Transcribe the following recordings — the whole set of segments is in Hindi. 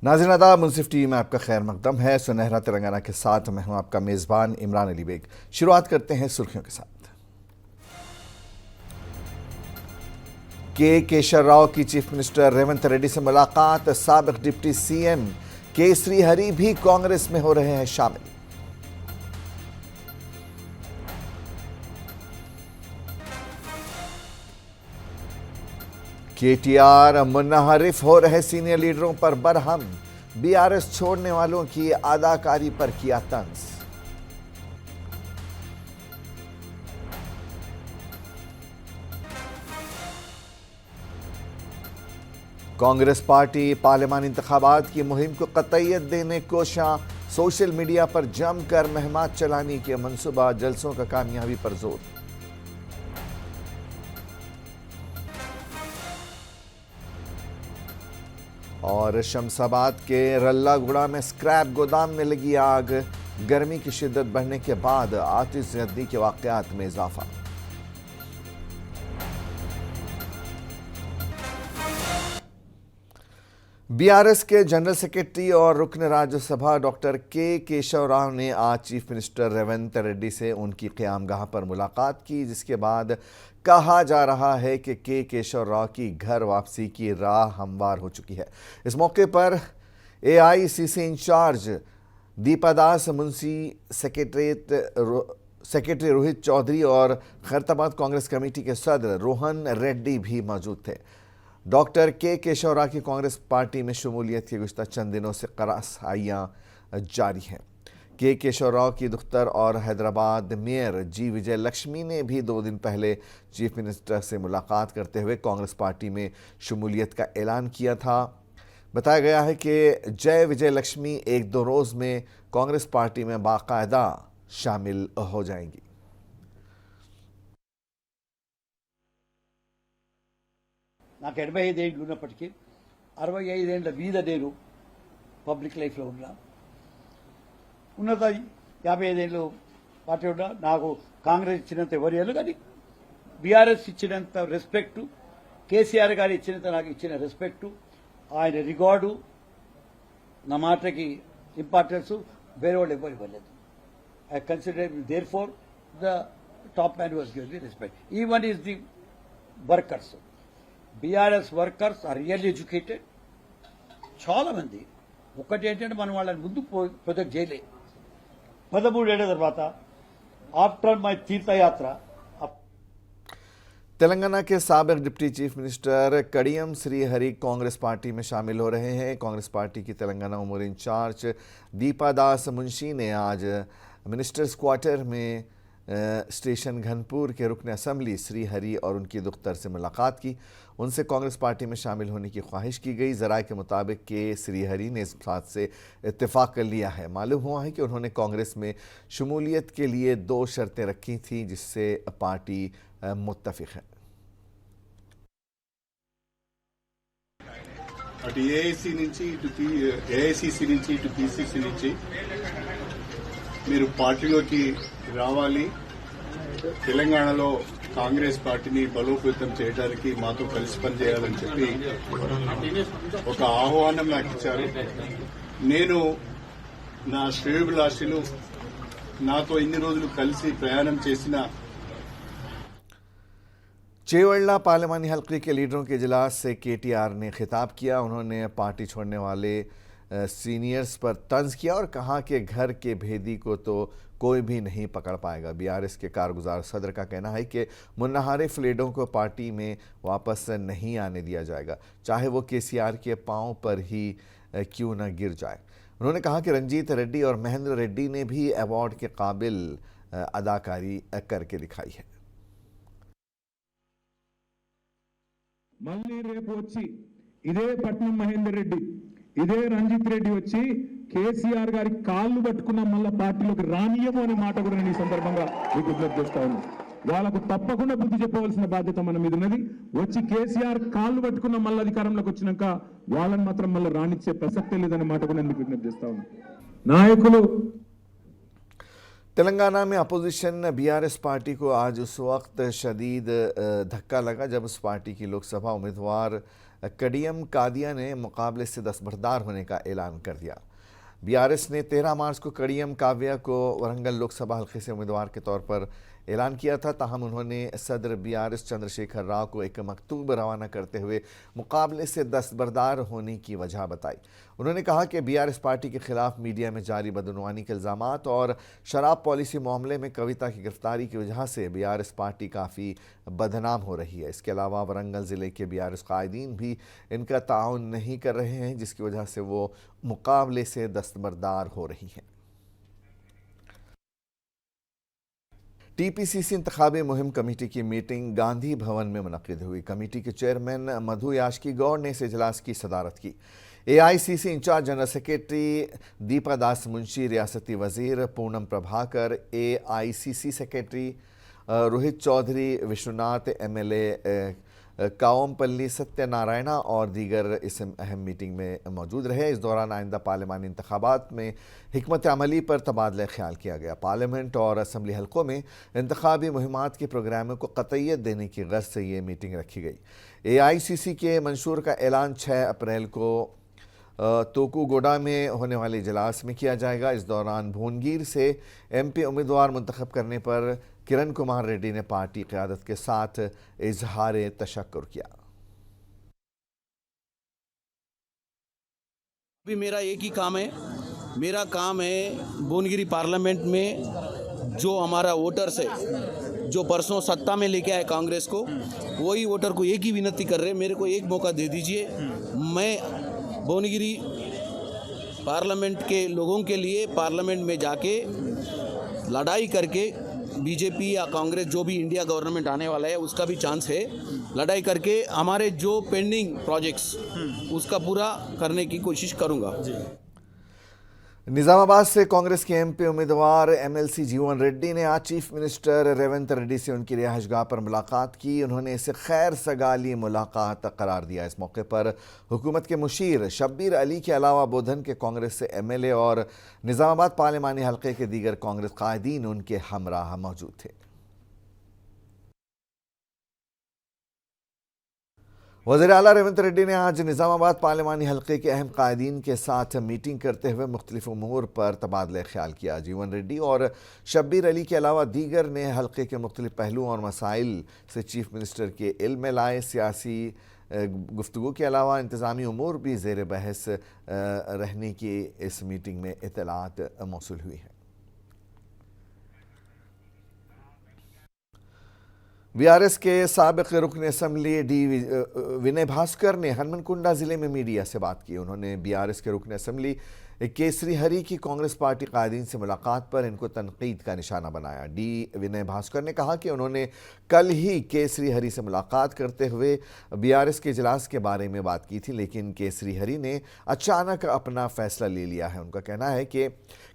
नाज़रीन आदाब, मुनसिफ टीवी में आपका खैर मकदम है। सुनहरा तेलंगाना के साथ मैं हूं आपका मेज़बान इमरान अली बेग। शुरुआत करते हैं सुर्खियों के साथ। के केशव राव की चीफ मिनिस्टर रेवंत रेड्डी से मुलाकात। साबिक डिप्टी सीएम के श्रीहरि भी कांग्रेस में हो रहे हैं शामिल। केटीआर मुन्नाहरिफ हो रहे सीनियर लीडरों पर बरहम। बीआरएस छोड़ने वालों की अदाकारी पर किया तंज। कांग्रेस पार्टी पार्लियामानी इंतखाबात की मुहिम को कतईयत देने कोशां। सोशल मीडिया पर जमकर मुहिमात चलाने के मंसूबा। जलसों का कामयाबी पर जोर। और शमशाबाद के रल्लागुड़ा में स्क्रैप गोदाम में लगी आग। गर्मी की शिद्दत बढ़ने के बाद आतिशबाजी के वाकयात में इजाफा। बीआरएस के जनरल सेक्रेटरी और रुकन राज्यसभा डॉक्टर के केशव राव ने आज चीफ मिनिस्टर रेवंत रेड्डी से उनकी क़यामगाह पर मुलाकात की, जिसके बाद कहा जा रहा है कि के केशव राव की घर वापसी की राह हमवार हो चुकी है। इस मौके पर AICC incharge Deepa Das Munshi, secretary Rohit Chaudhary और खैरताबाद कांग्रेस कमेटी के सदर रोहन रेड्डी भी मौजूद थे। डॉक्टर के केशव राव की कांग्रेस पार्टी में शमूलियत के गुज़िश्ता चंद दिनों से करासाइयाँ जारी हैं। के केशव राव की दुख्तर और हैदराबाद मेयर जी विजय लक्ष्मी ने भी 2 दिन पहले चीफ मिनिस्टर से मुलाकात करते हुए कांग्रेस पार्टी में शमूलियत का ऐलान किया था। बताया गया है कि जय विजय लक्ष्मी 1-2 रोज़ में कांग्रेस पार्टी में बाकायदा शामिल हो जाएंगी। నాకు 85 ఏళ్ళు ఉన్నప్పటికీ 65 ఏళ్ల మీద నేను పబ్లిక్ లైఫ్లో ఉన్నత 55 ఏళ్ళు పార్టీ ఉన్నా. నాకు కాంగ్రెస్ ఇచ్చినంత ఎవరు ఇవ్వలేదు, కానీ బీఆర్ఎస్ ఇచ్చినంత రెస్పెక్టు, కేసీఆర్ గారు ఇచ్చినంత నాకు ఇచ్చిన రెస్పెక్టు, ఆయన రికార్డు, నా మాటకి ఇంపార్టెన్స్ వేరే వాళ్ళు ఎవరు ఇవ్వలేదు. I consider there for the top man was given the respect. Even is the workers, BRS workers are real educated. చాలా మంది ఒకటి ఏంటంటే మనం వాళ్ళని ముందు ప్రొజెక్ట్ చేయలే. 13 ఏళ్ల తర్వాత आफ्टर माई तीर्थ यात्रा तेलंगाना के साबिक deputy chief minister Kadiyam Srihari Congress party में शामिल हो रहे हैं। कांग्रेस पार्टी की तेलंगाना उमूर इंचार्ज दीपादास मुंशी ने आज मिनिस्टर्स क्वार्टर में स्टेशन घनपुर के रुकन असम्बली श्रीहरि और उनकी दुख्तर से मुलाकात की। उनसे कांग्रेस पार्टी में शामिल होने की ख्वाहिश की गई। ज़राए के मुताबिक के श्रीहरि ने इस बात से इत्तेफाक कर लिया है। मालूम हुआ है कि उन्होंने कांग्रेस में शमूलियत के लिए 2 शर्तें रखी थीं, जिससे पार्टी मुत्तफिक है। అటు ఏఐసి నుంచి ఏఐసిసి నుంచి ఇటు పిసిసి నుంచి మీరు పార్టీలోకి రావాలి, తెలంగాణలో కాంగ్రెస్ పార్టీని బలోపేతం చేయడానికి మాతో కలిసి పనిచేయాలని చెప్పి ఒక ఆహ్వానం నాకు ఇచ్చారు. నేను నా శ్రేయోభిలాషులు నాతో ఇన్ని రోజులు కలిసి ప్రయాణం చేసిన चेवड़ला पार्लियामानी हल्के के लीडरों के इजलास से केटीआर ने खिताब किया। उन्होंने पार्टी छोड़ने वाले सीनियर्स पर तंज किया और कहा कि घर के भेदी को तो कोई भी नहीं पकड़ पाएगा। बीआरएस के कारगुजार सदर का कहना है कि मुन्नाहरिफ लीडरों को पार्टी में वापस नहीं आने दिया जाएगा, चाहे वो केसीआर के पांव पर ही क्यों न गिर जाए। उन्होंने कहा कि रंजीत रेड्डी और महेंद्र रेड्डी ने भी अवार्ड के काबिल अदाकारी करके दिखाई है। మళ్ళీ రేపు వచ్చి ఇదే పట్నం మహేందర్ రెడ్డి, ఇదే రంజిత్ రెడ్డి వచ్చి కేసీఆర్ గారి కాళ్ళు పట్టుకున్న మళ్ళీ పార్టీలోకి రానియము అనే మాట కూడా నేను ఈ సందర్భంగా మీకు విజ్ఞప్తి చేస్తా ఉన్నాను. వాళ్ళకు తప్పకుండా బుద్ధి చెప్పవలసిన బాధ్యత మన మీద ఉన్నది. వచ్చి కేసీఆర్ కాళ్ళు పట్టుకున్న మళ్ళీ అధికారంలోకి వచ్చినాక వాళ్ళని మాత్రం మళ్ళీ రానిచ్చే ప్రసక్తే లేదనే మాట కూడా నేను మీకు విజ్ఞప్తి చేస్తా ఉన్నాను. నాయకులు तेलंगाना में अपोजिशन बीआरएस पार्टी को आज उस वक्त शदीद धक्का लगा जब उस पार्टी की लोकसभा उम्मीदवार कडियम कादिया ने मुकाबले से दस्तबरदार होने का ऐलान कर दिया। बीआरएस ने 13 मार्च को कडियम काव्या को वरंगल लोकसभा हल्के से उम्मीदवार के तौर पर ऐलान किया था, ताहम उन्होंने सदर बीआरएस चंद्रशेखर राव को एक मकतूब रवाना करते हुए मुकाबले से दस्तबरदार होने की वजह बताई। उन्होंने कहा कि बीआरएस पार्टी के खिलाफ मीडिया में जारी बदनवानी के इल्ज़ामात और शराब पॉलिसी मामले में कविता की गिरफ्तारी की वजह से बीआरएस पार्टी काफ़ी बदनाम हो रही है। इसके अलावा वरंगल ज़िले के बीआरएस कायदीन भी इनका ताउन नहीं कर रहे हैं, जिसकी वजह से वो मुकाबले से दस्तबरदार हो रही हैं। टीपीसीसी इंतखाबी मुहिम कमेटी की मीटिंग गांधी भवन में मुनक्किद हुई। कमेटी के चेयरमैन मधु याशकी गौड़ ने इस इजलास की सदारत की। AICC incharge general secretary Deepa Das Munshi, रियासती वजीर Poonam Prabhakar, AICC secretary Rohit Chaudhary, Vishwanath, MLA Kavampalli Satyanarayana और दीगर इस अहम मीटिंग में मौजूद रहे। इस दौरान आइंदा पार्लिमानी इंतखाबात में हिकमत अमली पर तबादला ख्याल किया गया। पार्लियामेंट और असम्बली हलकों में इंतखाबी मुहिमात के प्रोग्रामों को क़तइयत देने की गर्ज से ये मीटिंग रखी गई। एआईसीसी के मंशूर का ऐलान 6 अप्रैल को तोकुगोडा में होने वाले इजलास में किया जाएगा। इस दौरान भुवनगिर से एमपी उम्मीदवार मुंतखब करने पर किरण कुमार रेड्डी ने पार्टी क़यादत के साथ इजहार तशक्कुर किया। अभी मेरा एक ही काम है, मेरा काम है भुवनगिरी पार्लियामेंट में जो हमारा वोटर्स है, जो परसों सत्ता में लेके आए कांग्रेस को, वही वोटर को एक ही विनती कर रहे हैं, मेरे को एक मौका दे दीजिए। मैं भुवनगिरी पार्लियामेंट के लोगों के लिए पार्लियामेंट में जाके लड़ाई करके बीजेपी या कांग्रेस जो भी इंडिया गवर्नमेंट आने वाला है उसका भी चांस है, लड़ाई करके हमारे जो पेंडिंग प्रोजेक्ट्स उसका पूरा करने की कोशिश करूंगा। निजामाबाद से कांग्रेस के एमपी उम्मीदवार एमएलसी जीवन रेड्डी ने आज चीफ मिनिस्टर रेवंत रेड्डी से उनकी रिहाइशगाह पर मुलाकात की। उन्होंने इसे खैर सगाली मुलाकात करार दिया। इस मौके पर हुकूमत के मुशीर शब्बीर अली के अलावा बोधन के कांग्रेस से एमएलए और निजामाबाद पार्लिमानी हल्के के दीगर कांग्रेस कायदीन उनके हमराह मौजूद थे। वज़ीर आला रेवंत रेड्डी ने आज निजामाबाद पार्लिमानी हल्के के अहम कायदीन के साथ मीटिंग करते हुए मुख्तलिफ उमूर पर तबादला ख्याल किया। जीवन रेड्डी और शब्बीर अली के अलावा दीगर ने हल्के के मुख्तलिफ पहलुओं और मसाइल से चीफ मिनिस्टर के इल्म में लाए। सियासी गुफ्तगू के अलावा इंतज़ामी उमूर भी ज़ेर बहस रहने की इस मीटिंग में इत्तलात मौसूल हुई है। बीआरएस के साबिक़ रुकन असम्बली डी विनय भास्कर ने हनुमनकुंडा ज़िले में मीडिया से बात की। उन्होंने बीआरएस के रुकन असम्बली केसरी हरी की कांग्रेस पार्टी कायदीन से मुलाकात पर इनको तनकीद का निशाना बनाया। डी विनय भास्कर ने कहा कि उन्होंने कल ही केसरी हरी से मुलाकात करते हुए बीआरएस के इजलास के बारे में बात की थी, लेकिन केसरी हरी ने अचानक अपना फैसला ले लिया है। उनका कहना है कि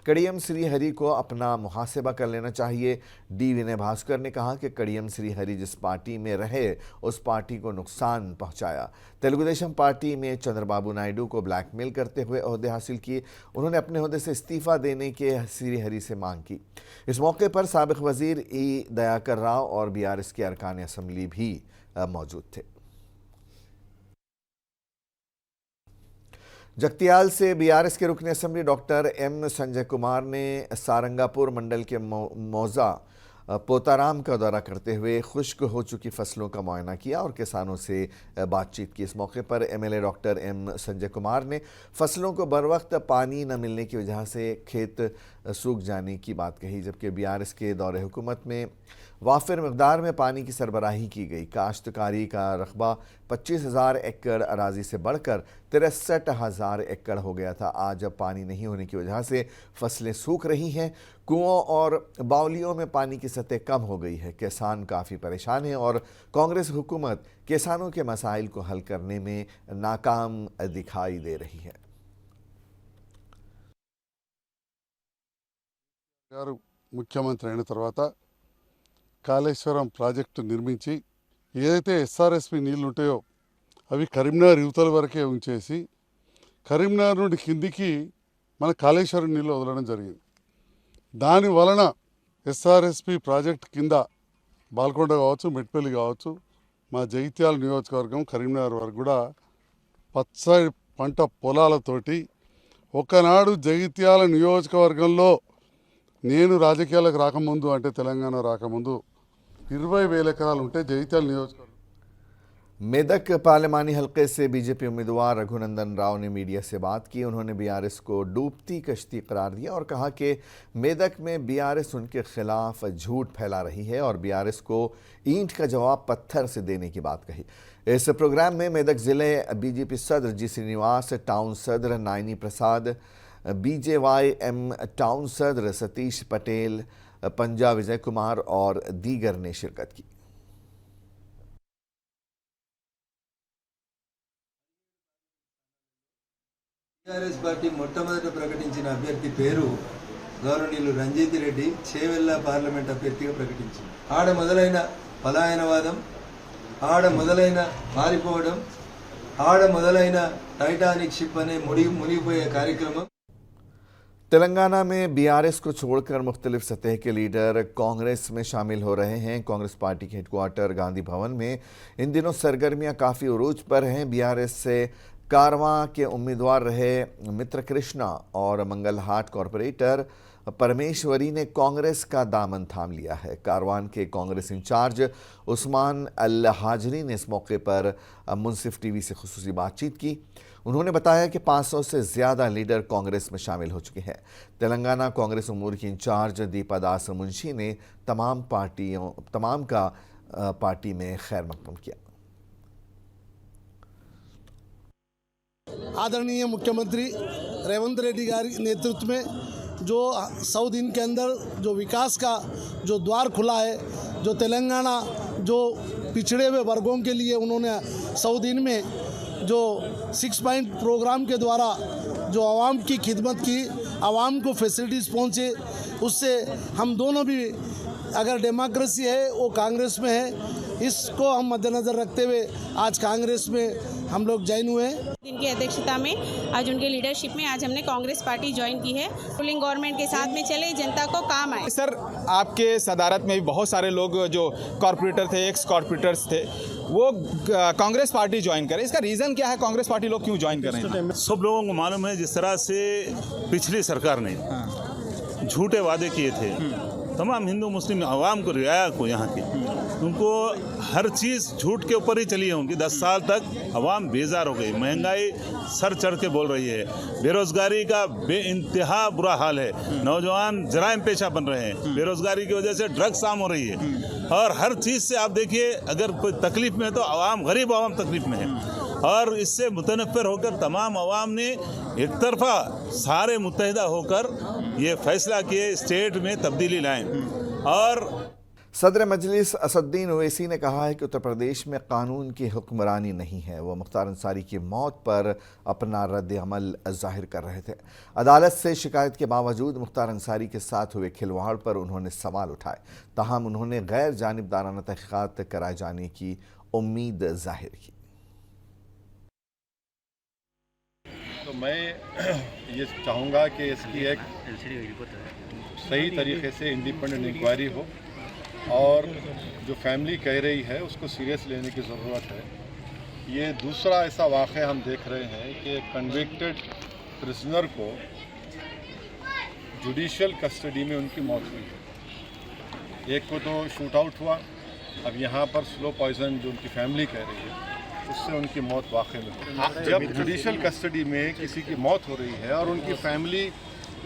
कडियम श्रीहरि को अपना मुहासिबा कर लेना चाहिए। डी विनय भास्कर ने कहा कि कडियम श्रीहरि जिस पार्टी में रहे उस पार्टी को नुकसान पहुंचाया। तेलुगु देशम पार्टी में चंद्रबाबू नायडू को ब्लैकमेल करते हुए ओहदे हासिल किए। उन्होंने अपने ओहदे से इस्तीफ़ा देने के श्रीहरि से मांग की। इस मौके पर साबिक़ वज़ीर ई दयाकर राव और बीआरएस के अरकान असम्बली भी मौजूद थे। जगतियाल से बीआरएस के रुकन assembly doctor M Sanjay Kumar ने सारंगापुर मंडल के मौजा पोताराम का दौरा करते हुए खुश्क हो चुकी फसलों का मुआयना किया और किसानों से बातचीत की। इस मौके पर MLA doctor M Sanjay Kumar ने फसलों को बर वक्त पानी न मिलने की वजह से खेत सूख जाने की बात कही, जबकि बीआरएस के दौरे हुकूमत में वाफिर मकदार में पानी की सरबराही की गई। काश्तकारी का रकबा 25,000 एकड़ अराजी से बढ़कर 63,000 एकड़ हो गया था। आज अब पानी नहीं होने की वजह से फसलें सूख रही हैं। कुओं और बावलियों में पानी की सतह कम हो गई है। किसान काफ़ी परेशान हैं और कांग्रेस हुकूमत किसानों के मसाइल को हल करने में नाकाम दिखाई दे रही है। ముఖ్యమంత్రి అయిన తర్వాత కాళేశ్వరం ప్రాజెక్టు నిర్మించి ఏదైతే ఎస్ఆర్ఎస్పి నీళ్లు ఉంటాయో అవి కరీంనగర్ యువతల వరకే ఉంచేసి కరీంనగర్ నుండి కిందికి మన కాళేశ్వరం నీళ్లు వదలడం జరిగింది. దాని వలన ఎస్ఆర్ఎస్పి ప్రాజెక్ట్ కింద బాల్కొండ కావచ్చు, మెట్పల్లి కావచ్చు, మా జగిత్యాల నియోజకవర్గం కరీంనగర్ వరకు కూడా పచ్చడి పంట పొలాలతోటి ఒకనాడు జగిత్యాల నియోజకవర్గంలో నేను రాజకీయాలకు రాకముందు అంటే తెలంగాణ రాకముందు 20,000 ఎకరాలు ఉంటే జగిత్యాల నియోజకవర్గం मेदक पार्लिमानी हलके से बीजेपी उम्मीदवार रघुनंदन राव ने मीडिया से बात की। उन्होंने बीआरएस को डूबती कश्ती करार दिया और कहा कि मेदक में बीआरएस उनके खिलाफ झूठ फैला रही है और बीआरएस को ईंट का जवाब पत्थर से देने की बात कही। इस प्रोग्राम में मेदक जिले बीजेपी सदर जी श्रीनिवास, टाउन सदर नाइनी प्रसाद, BJYM टाउन सदर सतीश पटेल, पंजा विजय कुमार और दीगर ने शिरकत की। టీఆర్ఎస్ పార్టీ మొట్టమొదట ప్రకటించిన అభ్యర్థి పేరు గౌరవనీయులు రంజిత్ రెడ్డి చేవెళ్ళ పార్లమెంట్ అభ్యర్థిగా ప్రకటించింది. ఆడ మొదలైన పలాయనవాదం, ఆడ మొదలైన పారిపోవడం, ఆడ మొదలైన టైటానిక్ షిప్ అనే మునిగిపోయే కార్యక్రమం। तेलंगाना में बीआरएस को छोड़कर मुख्तलिफ सतह के लीडर कांग्रेस में शामिल हो रहे हैं। कांग्रेस पार्टी के हेडक्वार्टर गांधी भवन में इन दिनों सरगर्मियां काफ़ी उरूज पर हैं। बीआरएस से कारवां के उम्मीदवार रहे मित्र कृष्णा और मंगलहाट कॉरपोरेटर परमेश्वरी ने कांग्रेस का दामन थाम लिया है। कारवान के कांग्रेस इंचार्ज उस्मान अल हाजरी ने इस मौके पर मुंसिफ टीवी से खुसूसी बातचीत की। उन्होंने बताया कि 500 से ज़्यादा लीडर कांग्रेस में शामिल हो चुके हैं। तेलंगाना कांग्रेस उमूर की इंचार्ज दीपा दास मुंशी ने तमाम का पार्टी में खैर मकदम किया। आदरणीय मुख्यमंत्री रेवंत रेड्डी गारी नेतृत्व में जो 100 दिन के अंदर जो विकास का जो द्वार खुला है, जो तेलंगाना जो पिछड़े हुए वर्गों के लिए उन्होंने 100 दिन में जो 6 पॉइंट प्रोग्राम के द्वारा जो आवाम की खिदमत की, आवाम को फैसिलिटीज़ पहुँचे, उससे हम दोनों भी अगर डेमोक्रेसी है वो कांग्रेस में है, इसको हम मद्देनज़र रखते हुए आज कांग्रेस में हम लोग ज्वाइन हुए हैं। इनकी अध्यक्षता में आज उनके लीडरशिप में आज हमने कांग्रेस पार्टी ज्वाइन की है। रूलिंग गवर्नमेंट के साथ में चले, जनता को काम आए। सर, आपके सदारत में भी बहुत सारे लोग जो कॉर्पोरेटर थे, एक्स कॉर्पोरेटर्स थे, वो कांग्रेस पार्टी ज्वाइन करें, इसका रीज़न क्या है? कांग्रेस पार्टी लोग क्यों ज्वाइन कर रहे हैं? सब लोगों को मालूम है जिस तरह से पिछली सरकार ने झूठे वादे किए थे तमाम हिंदू मुस्लिम आवाम को, रियाया को, यहाँ की उनको हर चीज़ झूठ के ऊपर ही चली है उनकी। 10 साल तक आवाम बेजार हो गई, महंगाई सर चढ़ के बोल रही है, बेरोजगारी का बेइंतहा बुरा हाल है, नौजवान जराइम पेशा बन रहे हैं, बेरोजगारी की वजह से ड्रग्स आम हो रही है और हर चीज़ से आप देखिए अगर कोई तकलीफ में है तो आवाम, गरीब आवाम तकलीफ में है। और इससे मुतनफ़िर होकर तमाम आवाम ने एक तरफा सारे मुत्तहिदा होकर ये फैसला किए स्टेट में तब्दीली लाएं। और सदर मजलिस असदुद्दीन ओवैसी ने कहा है कि उत्तर प्रदेश में कानून की हुक्मरानी नहीं है। वो मुख्तार अंसारी की मौत पर अपना रद्द अमल जाहिर कर रहे थे। अदालत से शिकायत के बावजूद मुख्तार अंसारी के साथ हुए खिलवाड़ पर उन्होंने सवाल उठाए। ताहम उन्होंने गैर जानिबदाराना तहक़ीक़ात कराए जाने की उम्मीद जाहिर की। तो मैं ये चाहूँगा कि इसकी एक सही तरीके से इंडिपेंडेंट इंक्वायरी हो और जो फैमिली कह रही है उसको सीरियस लेने की ज़रूरत है। ये दूसरा ऐसा वाक़या हम देख रहे हैं कि कन्विक्टेड प्रिजनर को जुडिशियल कस्टडी में उनकी मौत हुई है। एक को तो शूट आउट हुआ, अब यहाँ पर स्लो पॉइजन जो उनकी फैमिली कह रही है उससे उनकी मौत वाकई में हुई। जब जुडिशियल कस्टडी में किसी की मौत हो रही है और उनकी फैमिली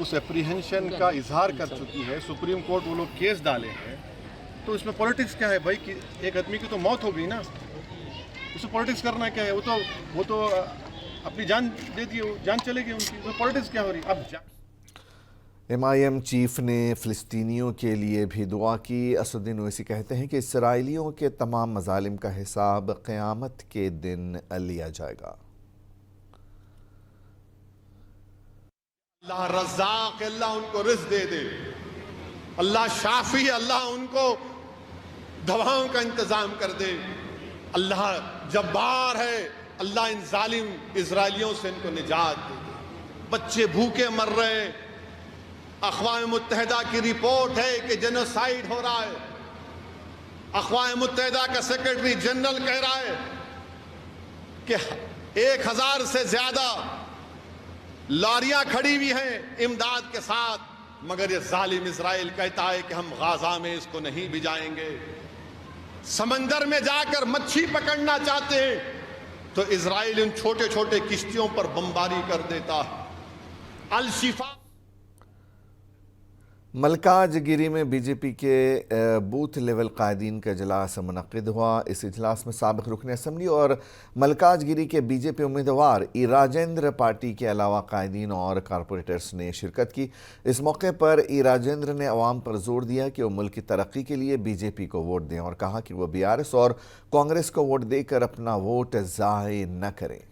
उस एप्रीहेंशन का इजहार कर चुकी है, सुप्रीम कोर्ट वो लोग केस डाले हैं, तो इसमें पॉलिटिक्स क्या है भाई? कि एक आदमी की तो मौत हो गई ना, उसमें पॉलिटिक्स करना क्या है? वो तो अपनी जान दे दी, जान चलेगी उनकी, उसमें पॉलिटिक्स क्या हो रही? अब MIM चीफ ने फ़िलिस्तीनियों के लिए भी दुआ की। असदुद्दीन ओवैसी कहते हैं कि इसराइलियों के तमाम मज़ालिम का हिसाब क़यामत के दिन लिया जाएगा। अल्लाह रज़्ज़ाक़, अल्लाह उनको रिज़्क़ दे दे, अल्लाह शाफ़ी, अल्लाह उनको दवाओं का इंतज़ाम कर दे, अल्लाह जब्बार है, अल्लाह इन जालिम इजराइलियों से इनको निजात दे दे। बच्चे भूखे मर रहे हैं, अक़वाम मुत्तहिदा की रिपोर्ट है कि जेनोसाइड हो रहा है। अक़वाम मुत्तहिदा का सेक्रेटरी जनरल कह रहा है कि 1000 से ज्यादा लॉरियां खड़ी हुई हैं इमदाद के साथ, मगर ये जालिम इजराइल कहता है कि हम गाजा में इसको नहीं भिजाएंगे। समंदर में जाकर मच्छी पकड़ना चाहते हैं तो इजराइल इन छोटे छोटे किश्तियों पर बमबारी कर देता है। अल शिफा मलकाजगिरी में बीजेपी के बूथ लेवल कायदीन का इजलास मुनक्किद हुआ। इस इजलास में साबिक़ रुकन असम्बली और मलकाजगिरी के बीजेपी उम्मीदवार राजेंद्र पार्टी के अलावा कायदीन और कारपोरेटर्स ने शिरकत की। इस मौके पर राजेंद्र ने अवाम पर जोर दिया कि वो मुल्क की तरक्की के लिए बीजेपी को वोट दें और कहा कि वो BRS और कांग्रेस को वोट देकर अपना वोट ज़ाय न करें।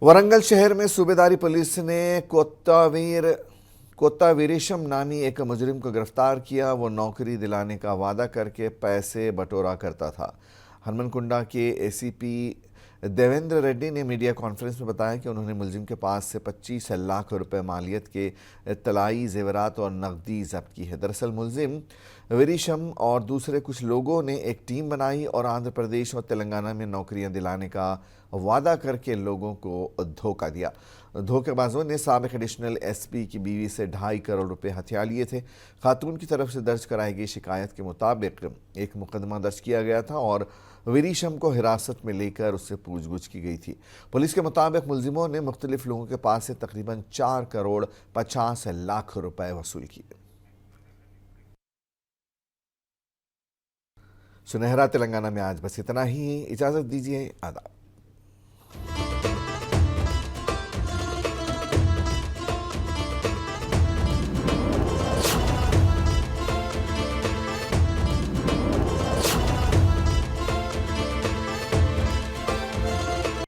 वरंगल शहर में सूबेदारी पुलिस ने कोत्तावीरेशम नामी एक मुजरिम को गिरफ्तार किया। वो नौकरी दिलाने का वादा करके पैसे बटोरा करता था। हनुमनकुंडा के ACP देवेंद्र रेड्डी ने मीडिया कॉन्फ्रेंस में बताया कि उन्होंने मुलजिम के पास से 25 लाख रुपए मालियत के तलाई जेवरात और नकदी जब्त की है। दरअसल मुलजिम वीरेशम और दूसरे कुछ लोगों ने एक टीम बनाई और आंध्र प्रदेश और तेलंगाना में नौकरियां दिलाने का वादा करके लोगों को धोखा दिया। धोखेबाजों ने साबिक़ एडिशनल SP की बीवी से 2.5 करोड़ रुपए हथिया लिए थे। खातून की तरफ से दर्ज कराई गई शिकायत के मुताबिक एक मुकदमा दर्ज किया गया था और वीरेशम को हिरासत में लेकर उससे पूछगछ की गई थी। पुलिस के मुताबिक मुलजिमों ने मुख्तलिफ लोगों के पास से तकरीबन 4 करोड़ 50 लाख रुपए वसूल किए। सुनहरा तेलंगाना में आज बस इतना ही। इजाज़त दीजिए। आदाब।